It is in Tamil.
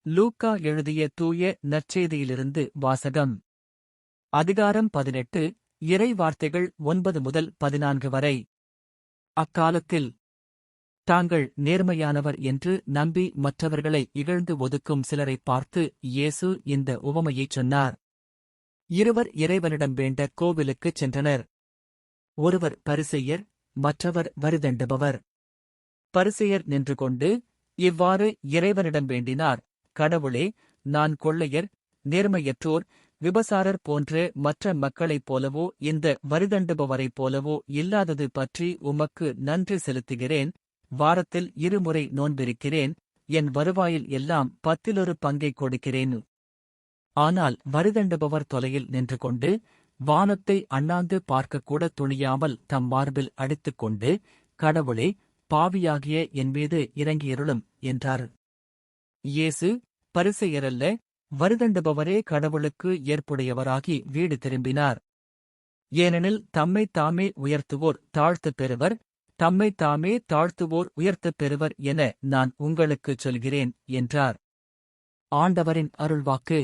லூக்கா எழுதிய தூய நற்செய்தியிலிருந்து வாசகம். அதிகாரம் 18, இறை வார்த்தைகள் 9 முதல் 14 வரை. அக்காலத்தில் தாங்கள் நேர்மையானவர் என்று நம்பி மற்றவர்களை இகழ்ந்து ஒதுக்கும் சிலரைப் பார்த்து இயேசு இந்த உவமையைச் சொன்னார். இருவர் இறைவனிடம் வேண்ட கோவிலுக்குச் சென்றனர். ஒருவர் பரிசேயர், மற்றவர் வரிதண்டுபவர். பரிசேயர் நின்று கொண்டு இவ்வாறு இறைவனிடம் வேண்டினார்: கடவுளே, நான் கொள்ளையர், நேர்மையற்றோர், விபசாரர் போன்ற மற்ற மக்களைப் போலவோ இந்த வரிதண்டுபவரைப் போலவோ இல்லாதது பற்றி உமக்கு நன்றி செலுத்துகிறேன். வாரத்தில் 2 முறை நோன்பிருக்கிறேன். என் வருவாயில் எல்லாம் 10 பங்கைக் கொடுக்கிறேன். ஆனால் வரிதண்டுபவர் தொலையில் நின்று கொண்டு வானத்தை அண்ணாந்து பார்க்கக்கூட துணியாமல் தம் மார்பில் அடித்துக் கொண்டு, கடவுளே, பாவியாகிய என்மீது இறங்கியருளும் என்றார். இயேசு, பரிசேயரல்ல, வரிதண்டுபவரே கடவுளுக்கு ஏற்புடையவராகி வீடு திரும்பினார். ஏனெனில் தம்மைத் தாமே உயர்த்துவோர் தாழ்த்துப் பெறுவர், தம்மைத் தாமே தாழ்த்துவோர் உயர்த்தப் பெறுவர் என நான் உங்களுக்குச் சொல்கிறேன் என்றார். ஆண்டவரின் அருள்வாக்கு.